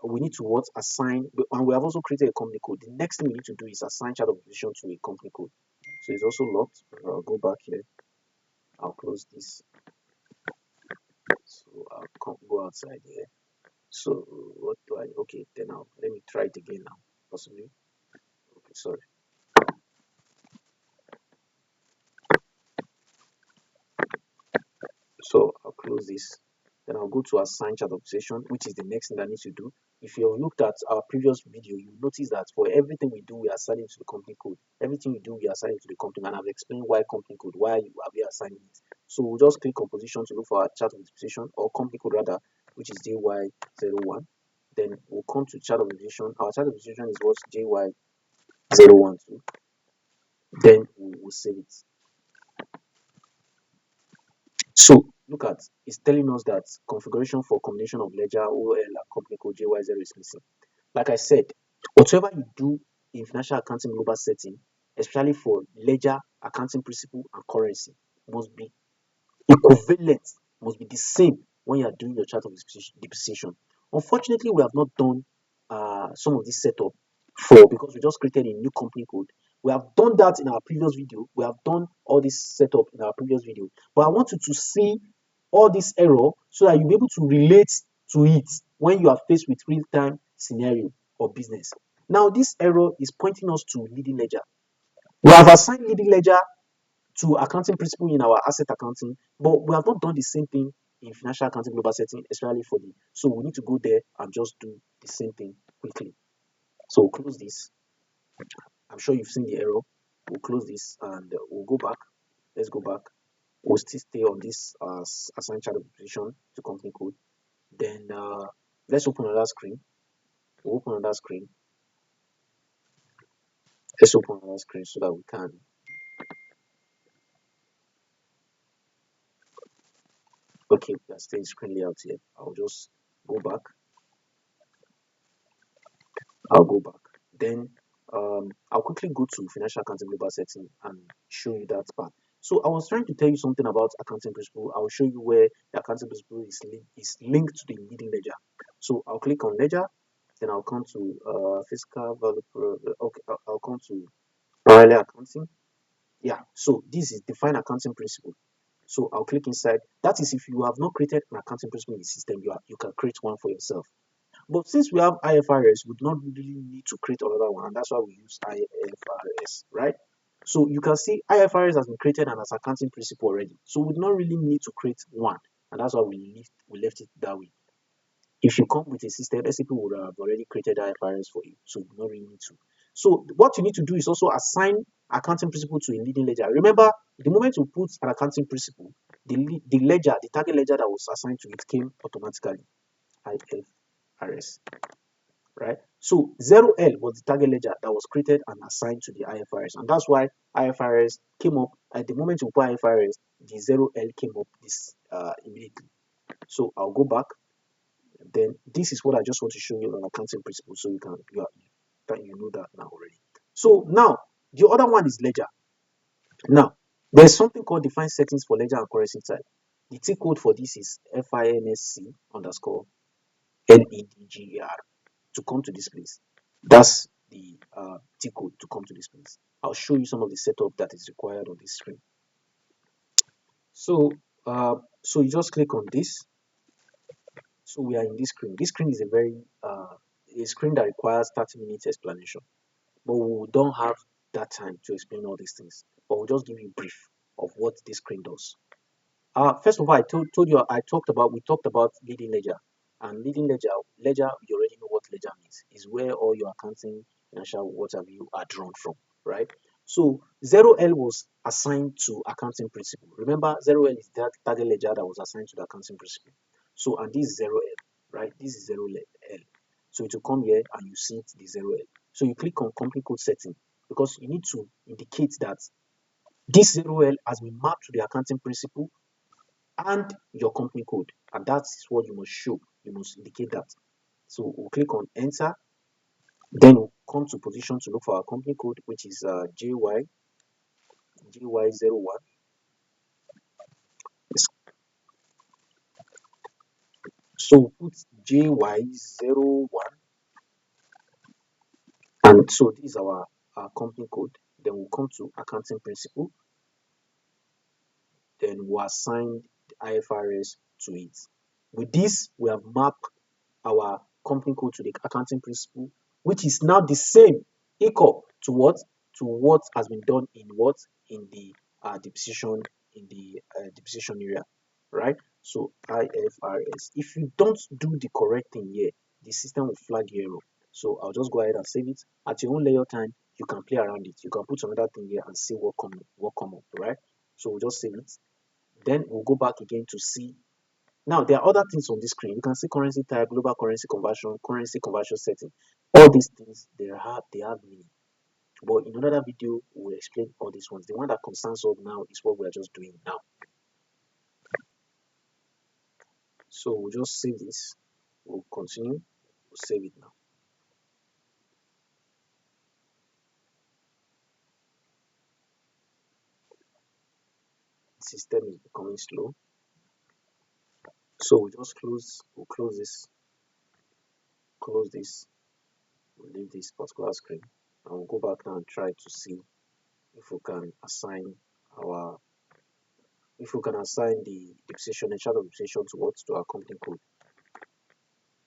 we need to assign, and we have also created a company code. The next thing we need to do is assign chart of position to a company code. So it's also locked. I'll go back here. I'll close this. So I'll go outside here. So what do I? Okay, then let me try it again now. Possibly. Okay, sorry. So I'll close this. Then I'll go to assign chart of position, which is the next thing that I need to do. If you have looked at our previous video, you notice that for everything we do, we are assigning to the company code. Everything we do, we are assigning to the company, and I've explained why company code, why are we assigning it. So we'll just click on position to look for our chart of position or company code rather, which is JY01. Then we'll come to chart of position. Our chart of position is what JY012. Then we'll save it. So Look at, it's telling us that configuration for combination of ledger OL and company code JY0 is missing. Like I said, whatever you do in financial accounting global setting, especially for ledger, accounting principle, and currency, must be equivalent, must be the same when you are doing your chart of depreciation. Unfortunately, we have not done some of this setup for, because we just created a new company code. We have done that in our previous video. We have done all this setup in our previous video. But I want you to see all this error so that you'll be able to relate to it when you are faced with real-time scenario or business. Now, this error is pointing us to leading ledger. We have assigned leading ledger to accounting principle in our asset accounting, but we have not done the same thing in financial accounting global setting, especially for the. So we need to go there and just do the same thing quickly. So we'll close this. I'm sure you've seen the error. We'll close this and we'll go back. Let's go back. We'll still stay on this assigned chart of position to company code. Then let's open another screen. We'll open another screen. Let's open another screen so that we can. Okay, we are still in screen layout here. I'll just go back. I'll go back. Then I'll quickly go to financial accounting global setting and show you that part. So I was trying to tell you something about accounting principle. I'll show you where the accounting principle is linked to the leading ledger. So I'll click on ledger, then I'll come to fiscal value. Okay, I'll come to parallel accounting. Yeah, so this is define accounting principle. So I'll click inside. That is if you have not created an accounting principle in the system, you can create one for yourself. But since we have IFRS, we do not really need to create another one, and that's why we use IFRS, right? So you can see IFRS has been created and as accounting principle already. So we do not really need to create one, and that's why we left it that way. If you come with a system, SAP would have already created IFRS for you, so you do not really need to. So what you need to do is also assign accounting principle to a leading ledger. Remember, the moment you put an accounting principle, the ledger, the target ledger that was assigned to it came automatically. IFRS, right? So 0L was the target ledger that was created and assigned to the IFRS, and that's why IFRS came up at the moment you put IFRS. The 0L came up this immediately. So I'll go back. Then this is what I just want to show you on accounting principle, so you know that now already. So now the other one is ledger. Now there's something called define settings for ledger and currency type. The T code for this is FINSC underscore LEDGAR to come to this place. That's the T code to come to this place. I'll show you some of the setup that is required on this screen. So, so you just click on this. So we are in this screen. This screen is a screen that requires 30 minutes explanation, but we don't have that time to explain all these things. But we'll just give you a brief of what this screen does. First of all, I told you we talked about leading ledger, and leading ledger you already know what ledger means. Is where all your accounting, financial, what have you are drawn from, right? So 0L was assigned to accounting principle. Remember, 0L is that target ledger that was assigned to the accounting principle. So and this is 0L, right? This is 0L. So it will come here and you see it the 0L. So you click on company code setting because you need to indicate that this 0L has been mapped to the accounting principle and your company code, and that's what you must show. You must indicate that. So we'll click on enter, then we'll come to position to look for our company code, which is JY01. So we'll put JY01, and so this is our company code. Then we'll come to accounting principle, then we'll assign the IFRS to it. With this, we have mapped our company code to the accounting principle, which is now the same, equal to what has been done in the depreciation depreciation area, right? So IFRS. If you don't do the correct thing here, the system will flag your error. So I'll just go ahead and save it at your own layer time. You can play around it. You can put another thing here and see what come up, right? So we'll just save it. Then we'll go back again to see. Now, there are other things on this screen. You can see currency type, global currency conversion setting. All these things, they have meaning. But in another video, we'll explain all these ones. The one that concerns us now is what we are just doing now. So we'll just save this. We'll continue. We'll save it now. The system is becoming slow. So we'll close this, we'll leave this particular screen, and we'll go back now and try to see if we can assign our if we can assign the depreciation, the chart of depreciation to what? To our company code.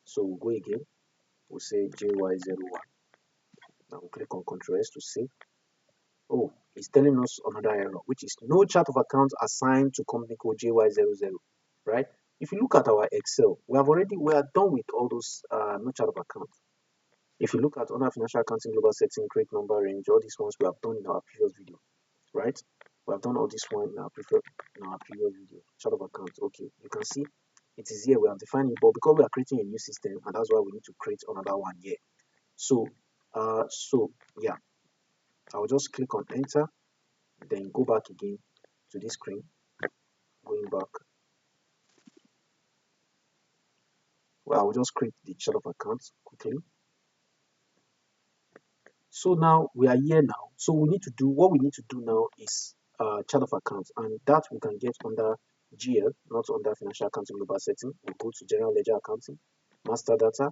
So we'll go again, we'll say JY01. Now we'll click on Ctrl S to save. Oh, it's telling us another error, which is no chart of accounts assigned to company code JY00, right? If you look at our Excel, we are done with all those no chart of accounts. If you look at other financial accounting global setting, create number range, all these ones we have done in our previous video, right? We have done all this one in our previous video. Chart of accounts, okay. You can see it is here. We have defined it, but because we are creating a new system, and that's why we need to create another one here. So yeah, I'll just click on enter, then go back again to this screen. Going back, well, I'll just create the chart of accounts quickly. So now we are here now. So we need to do what we need to do now is chart of accounts, and that we can get under GL, not under financial accounting global setting. We go to general ledger accounting, master data,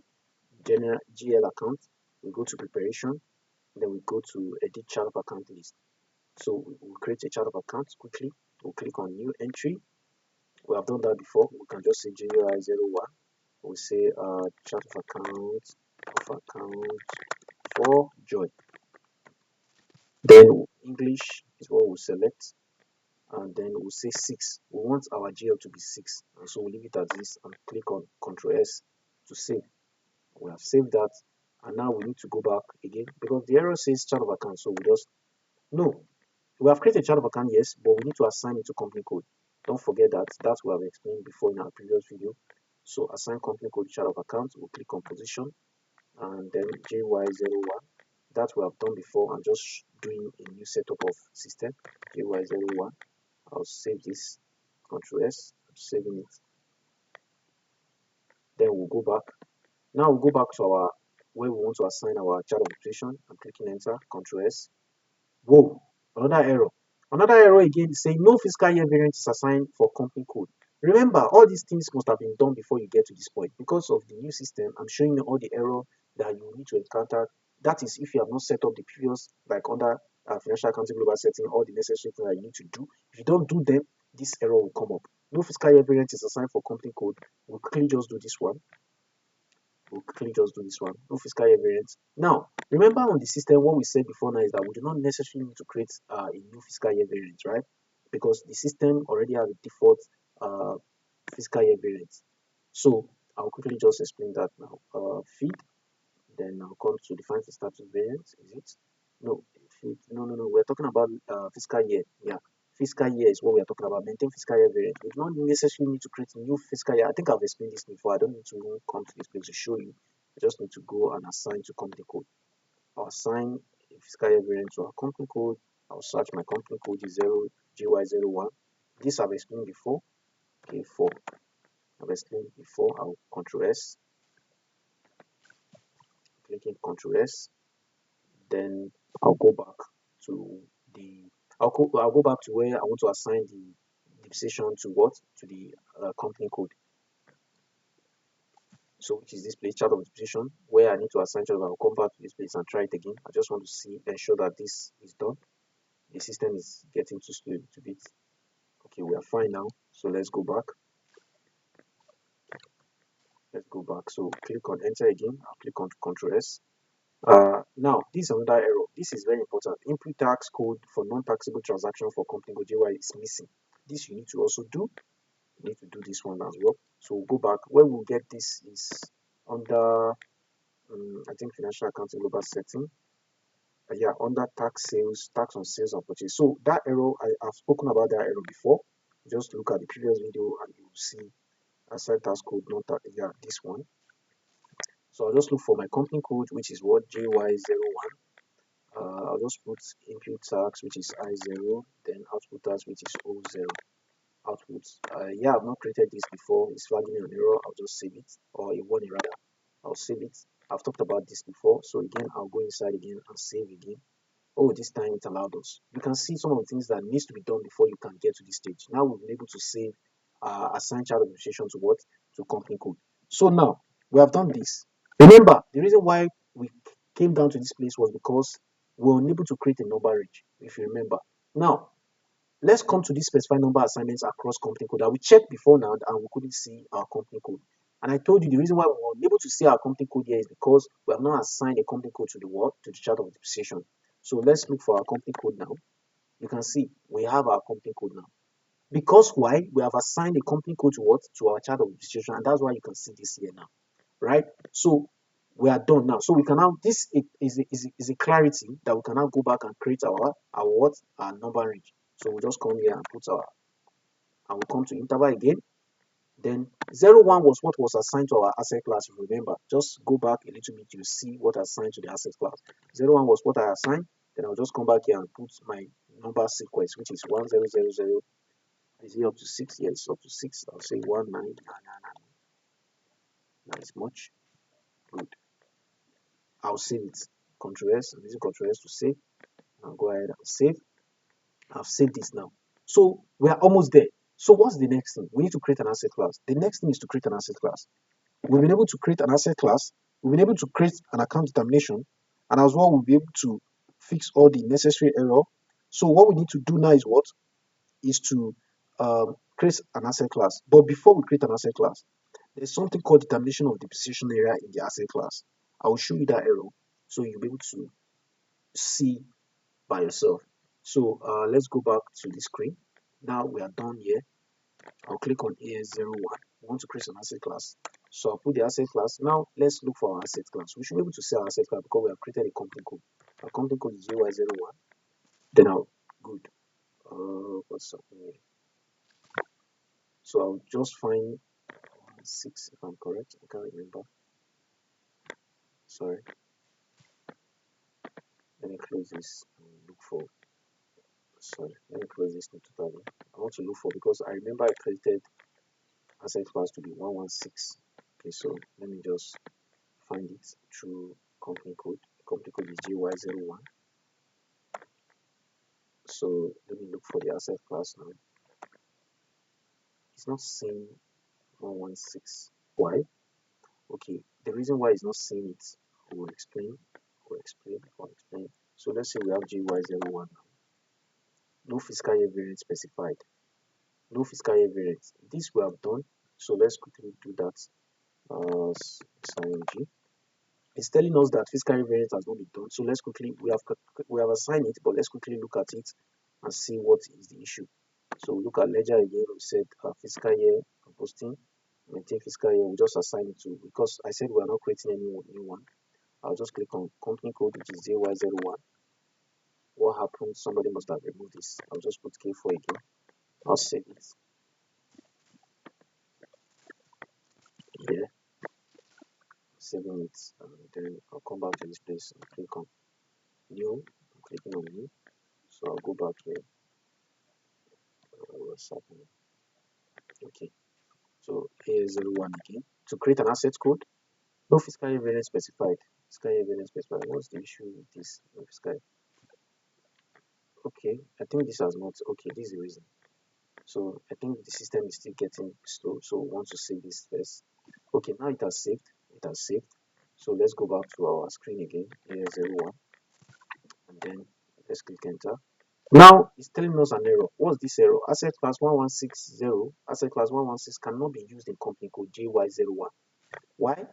general GL account. We go to preparation, then we go to edit chart of account list. So we'll create a chart of accounts quickly. We'll click on new entry. We have done that before. We can just say GUI01. We'll say chart of accounts for joy. Then English is what we'll select, and then we'll say 6. We want our GL to be 6, and so we'll leave it as this and click on Ctrl S to save. We have saved that, and now we need to go back again because the error says chart of account. So we just no, we have created a chart of account, yes, but we need to assign it to company code. Don't forget that that's what I've explained before in our previous video. So assign company code chart of account. We'll click on position and then JY01. That we have done before. I'm just doing a new setup of system. JY01. I'll save this. Ctrl S. I'm saving it. Then we'll go back. Now we'll go back to our where we want to assign our chart of operation. I'm clicking enter. Ctrl S. Whoa, another error. Another error again saying no fiscal year variance is assigned for company code. Remember, all these things must have been done before you get to this point. Because of the new system, I'm showing you all the error that you need to encounter. That is if you have not set up the previous, like under financial accounting global setting, all the necessary things that you need to do. If you don't do them, this error will come up. No fiscal year variance is assigned for company code. We'll quickly just do this one. We'll quickly just do this one. No fiscal year variance. Now, remember on the system, what we said before now is that we do not necessarily need to create a new fiscal year variance, right? Because the system already has a default uh, fiscal year variance. So I'll quickly just explain that now. Feed, then I'll come to define the status variance. Is it? No, feed. No. We're talking about fiscal year. Yeah, fiscal year is what we are talking about. Maintain fiscal year variance. We do not necessarily need to create a new fiscal year. I think I've explained this before. I don't need to even come to this place to show you. I just need to go and assign to company code. I'll assign a fiscal year variance to our company code. I'll search my company code is 0 GY01. This I've explained before. Okay, 4. I've explained before. I'll Control S, clicking Control S. Then I'll go back to the I'll go back to where I want to assign the depreciation to what? To the company code. So which is this place, chart of depreciation, where I need to assign chart. I'll come back to this place and try it again. I just want to see, ensure that this is done. The system is getting too slow a bit. Okay, we are fine now. So let's go back. Let's go back. So click on enter again. I'll click on Control S. Now, this is another error. This is very important. Input tax code for non-taxable transaction for company code JY is missing. This you need to also do. You need to do this one as well. So we'll go back. Where we'll get this is under, I think, financial accounting global setting. Yeah, under tax sales, tax on sales and purchase. So that error, I've spoken about that error before. Just look at the previous video and you'll see assign tax code, not that, yeah, this one. So I'll just look for my company code, which is what JY01. I'll just put input tax, which is I0, then output tax, which is O0. output. Yeah, I've not created this before. It's flagging an error. I'll just save it, or a warning rather. I'll save it. I've talked about this before. So again, I'll go inside again and save again. Oh, this time it allowed us. You can see some of the things that needs to be done before you can get to this stage. Now we've been able to save, assign child administration to what? To company code. So now we have done this. Remember, the reason why we came down to this place was because we were unable to create a number range, if you remember. Now, let's come to this specified number assignments across company code that we checked before now and we couldn't see our company code. And I told you the reason why we were unable to see our company code here is because we have not assigned a company code to the what? To the chart of depreciation. So let's look for our company code now. You can see we have our company code now. Because why? We have assigned a company code to what? To our chart of depreciation, and that's why you can see this here now. Right? So we are done now. So we can now, this is a clarity that we can now go back and create our what? Our number range. So we'll just come here and put our, and we'll come to interval again. Then 01 was what was assigned to our asset class. Remember, just go back a little bit, you see what assigned to the asset class. 01 was what I assigned. Then I'll just come back here and put my number sequence, which is 1000. Is it up to 6? Yes, it's up to 6. I'll say 1999. That is much. Good. I'll save it. Control S. I'm using Control S to save. I'll go ahead and save. I've saved this now. So we are almost there. So what's the next thing? We need to create an asset class. The next thing is to create an asset class. We've been able to create an asset class. We've been able to create an account determination. And as well, we'll be able to fix all the necessary error. So what we need to do now is what? Is to create an asset class. But before we create an asset class, there's something called determination of depreciation area in the asset class. I will show you that error so you'll be able to see by yourself. So let's go back to the screen. Now we are done here. I'll click on AS01. We want to create an asset class. So I'll put the asset class. Now let's look for our asset class. We should be able to see our asset class because we have created a company code. Our company code is GY01. Then I'll, good. What's happening here? So I'll just find 6 if I'm correct. I can't remember. Sorry. Let me close this and look for, sorry, let me close this totally. I want to look for, because I remember I created asset class to be 116. Okay, so let me just find it through company code. Company code is GY01. So let me look for the asset class now. It's not saying 116. Why? Okay, the reason why it's not saying it, we'll explain. We'll explain. So let's say we have GY01 now. No fiscal year variance specified. No fiscal year variance. This we have done. So let's quickly do that. SING. It's telling us that fiscal year variance has not been done. So let's quickly, we have assigned it, but let's quickly look at it and see what is the issue. So look at ledger again. We said fiscal year posting, maintain fiscal year. We just assign it to, because I said we are not creating any new one. I'll just click on company code, which is ZY01. What happened? Somebody must have removed this. I'll just put K4 again. I'll save it here, saving it, and then I'll come back to this place and click on new. I'm clicking on new. So I'll go back to what's happening. Okay. So here is 01 again. To create an asset code, no fiscal year variance specified. Fiscal year variance specified. What's the issue with this? No fiscal. Okay, I think this has not. Okay, this is the reason. So I think the system is still getting slow. So we want to save this first. Okay, now it has saved. It has saved. So let's go back to our screen again. Here is 01. And then let's click enter. Now it's telling us an error. What's this error? Asset class 1160, asset class 116 cannot be used in company code JY01. Why?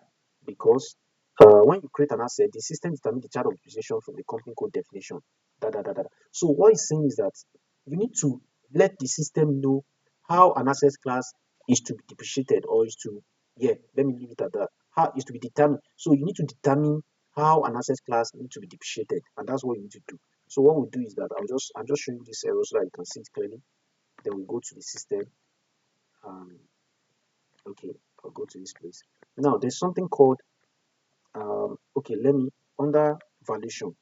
Because when you create an asset, the system determines the chart of depreciation from the company code definition. So what it's saying is that you need to let the system know how an asset class is to be depreciated, or is to, yeah, let me leave it at that. How is to be determined. So you need to determine how an asset class needs to be depreciated, and that's what you need to do. So what we do is that I'm just showing you this error so that you can see it clearly. Then we go to the system. Um, okay, I'll go to this place. Now there's something called okay, let me, under valuation,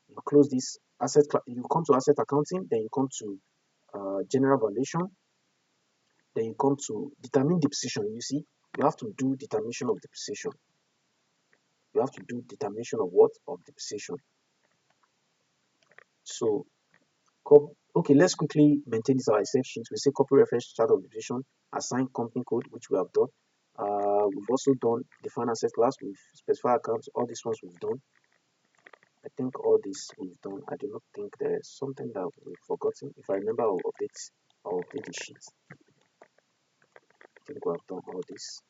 you close this asset, you come to asset accounting, then you come to general valuation, Then you come to determine depreciation. You see, you have to do determination of depreciation. You have to do determination of what? Of depreciation. So, okay, let's quickly maintain this our Excel sheet. We say corporate reference chart of depreciation, assign company code, which we have done. We've also done define asset class, we've specified accounts, all these ones we've done. I think all this we've done. I do not think there's something that we've forgotten. If I remember, I'll update the sheet. I think we have done all this.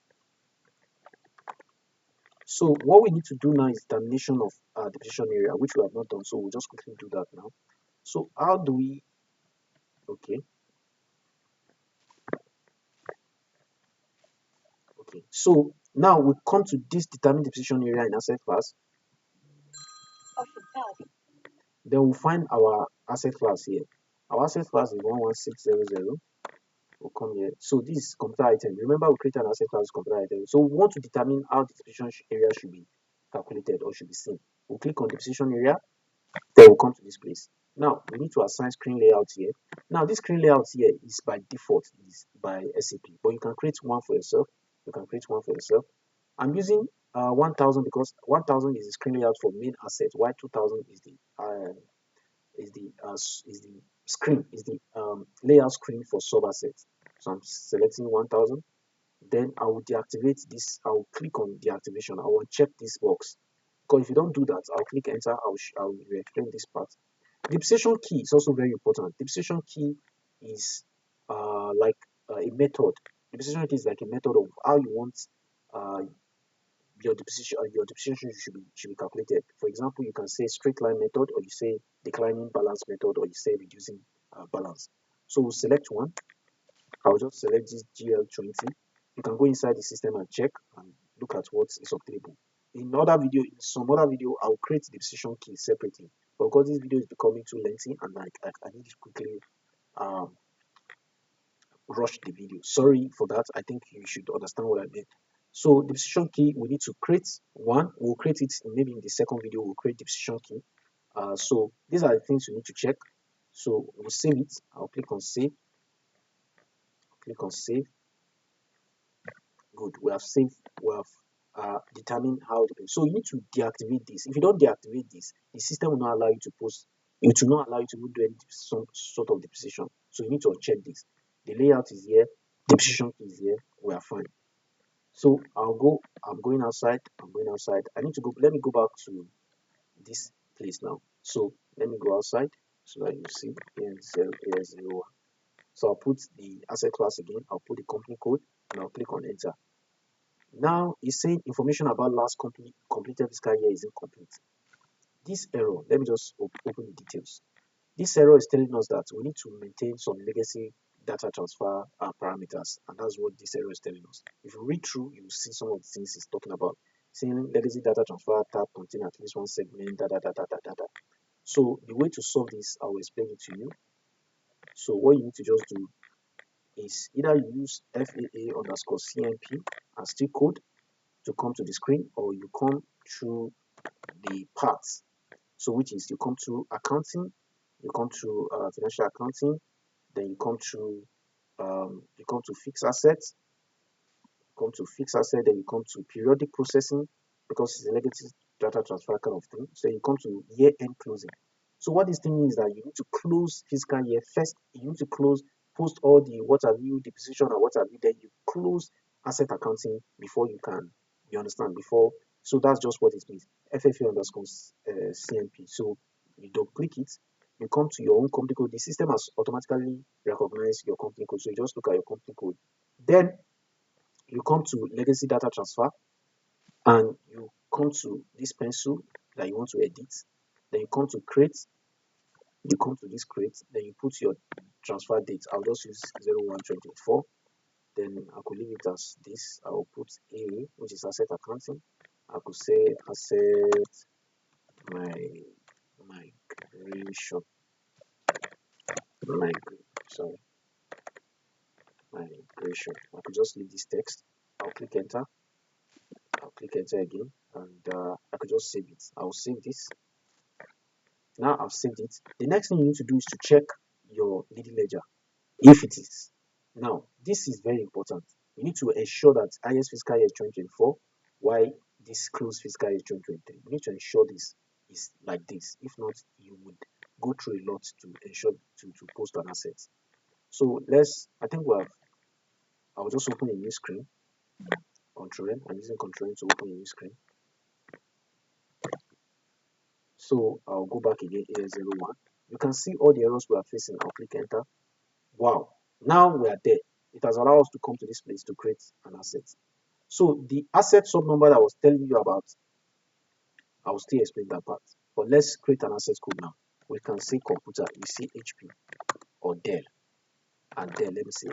So what we need to do now is determination of depreciation area, which we have not done. So we'll just quickly do that now. So how do we? Okay, okay. So now we come to this determine depreciation area in asset class. Then we'll find our asset class here. Our asset class is 11600. We'll come here. So this is computer item. Remember, we created an asset class computer item. So we want to determine how the depreciation area should be calculated or should be seen. We'll click on depreciation area. Then we'll come to this place. Now we need to assign screen layout here. Now this screen layout here is by default is by SAP, but you can create one for yourself. You can create one for yourself. I'm using 1000 because 1000 is the screen layout for main asset, while 2000 is the screen is the layout screen for sub assets. So I'm selecting 1000. Then I will deactivate this. I will click on deactivation. I will check this box because if you don't do that, I'll click enter. I will explain this part. Depreciation key is also very important. Depreciation key is like a method. Depreciation key is like a method of how you want uh, your depreciation should be calculated. For example, you can say straight line method, or you say declining balance method, or you say reducing balance. So we'll select one. I'll just select this GL20. You can go inside the system and check and look at what is obtainable. In some other video, I'll create the depreciation key separately. But because this video is becoming too lengthy and I need to quickly um, rush the video. Sorry for that. I think you should understand what I meant. So the decision key, we need to create one. We'll create it maybe in the second video. We'll create the decision key. So these are the things you need to check. So we'll save it. I'll click on save. Click on save. Good. We have saved. We have determined how to. So you need to deactivate this. If you don't deactivate this, the system will not allow you to post. It will not allow you to do any some sort of depreciation. So you need to check this. The layout is here. Depreciation key is here. We are fine. So I'm going outside. I'm going outside. I need to go. Let me go back to this place now. So let me go outside so that you see AN0 So I'll put the asset class again. I'll put the company code and I'll click on enter. Now it's saying information about last completed fiscal year is incomplete. This error, let me just open the details. This error is telling us that we need to maintain some legacy data transfer parameters, and that's what this error is telling us. If you read through, you will see some of the things it's talking about. Saying legacy data transfer tab contain at least one segment, da da da da da da da. So the way to solve this, I will explain it to you. So what you need to just do is either you use FAA underscore CMP and still code to come to the screen, or you come through the paths. So which is you come to accounting, you come to financial accounting, then you come to fixed assets, then you come to periodic processing because it's a legacy data transfer kind of thing. So you come to year end closing. So what this thing means is that you need to close fiscal year first. You need to close post all the what have you depreciation or what have you. Then you close asset accounting before you understand before. So that's just what it means. FFA underscore CMP. So you don't click it. You come to your own company code. The system has automatically recognized your company code. So you just look at your company code. Then you come to legacy data transfer and you come to this pencil that you want to edit. Then you come to create. You come to this create. Then you put your transfer date. I'll just use 01/24. Then I could leave it as this. I will put A, which is asset accounting. I could say asset migration. Sorry, migration. I could just leave this text. I'll click enter. I'll click enter again, and I could just save it. I'll save this. Now I've saved it. The next thing you need to do is to check your leading ledger if it is Now, this is very important. You need to ensure that highest fiscal year is 2024, while this close fiscal year is 2023. You need to ensure this is like this. If not, you would go through a lot to ensure to post an asset. So I think I'll just open a new screen. Control N. I'm using Control N to open a new screen. So I'll go back again, AS01. You can see all the errors we are facing. I'll click enter. Wow. Now we are there. It has allowed us to come to this place to create an asset. So the asset sub number that I was telling you about, I will still explain that part. But let's create an asset code now. We can say computer, we see HP or Dell. And Dell, let me see.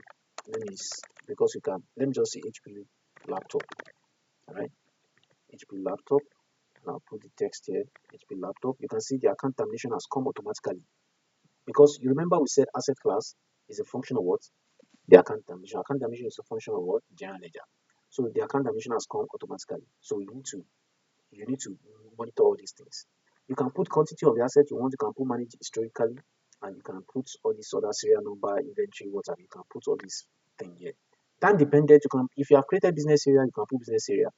Because you can, let me just say HP laptop. Alright, HP laptop. And I'll put the text here, HP laptop. You can see the account termination has come automatically. Because you remember we said asset class is a function of what? The account termination. Account termination is a function of what? General ledger. So the account termination has come automatically. So you need to monitor all these things. You can put quantity of the asset you want, you can put manage historically, and you can put all these other serial number, inventory, whatever. You can put all these things here. Time dependent, you can if you have created business area, you can put business area.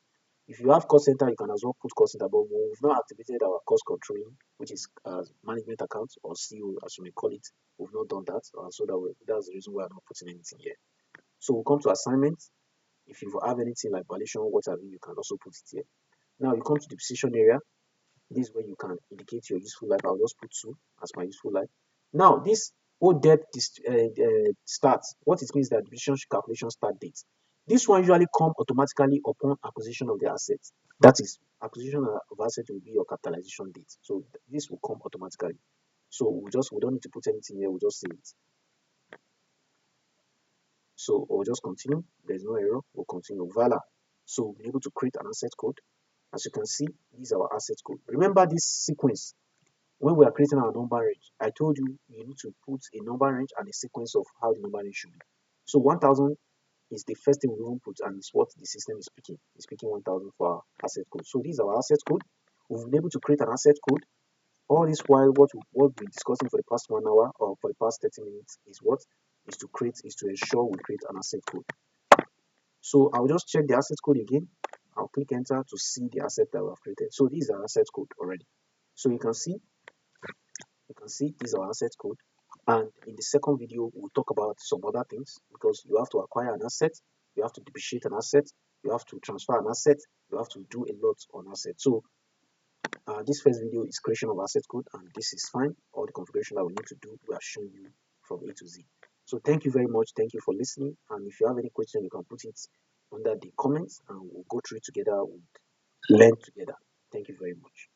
If you have cost center, you can as well put cost center, but we've not activated our cost controlling, which is management account or CO as you may call it. We've not done that, so that's the reason why I'm not putting anything here. So we'll come to assignments. If you have anything like valuation, whatever, you can also put it here. Now you come to the decision area. This is where you can indicate your useful life. I'll just put 2 as my useful life. Now, this old debt starts. What it means that depreciation calculation start date. This one usually come automatically upon acquisition of the assets. That is, acquisition of asset will be your capitalization date. So this will come automatically. So we don't need to put anything here. We'll just say it. So we'll just continue. There's no error. We'll continue. Voila. So we'll be able to create an asset code. As you can see, this is our asset code. Remember this sequence. When we are creating our number range, I told you you need to put a number range and a sequence of how the number range should be. So 1000 is the first thing we will put, and it's what the system is picking. It's picking 1000 for our asset code. So this is our asset code. We've been able to create an asset code. All this while, what we've been discussing for the past 1 hour or for the past 30 minutes is what is to ensure we create an asset code. So I'll just check the asset code again. I'll click enter to see the asset that we have created. So this is our asset code already. So you can see this is our asset code. And in the second video, we'll talk about some other things because you have to acquire an asset, you have to depreciate an asset, you have to transfer an asset, you have to do a lot on assets. So this first video is creation of asset code, and this is fine. All the configuration that we need to do, we have shown you from A to Z. So thank you very much. Thank you for listening. And if you have any question, you can put it under the comments and we'll go through it together. We'll learn together. Thank you very much.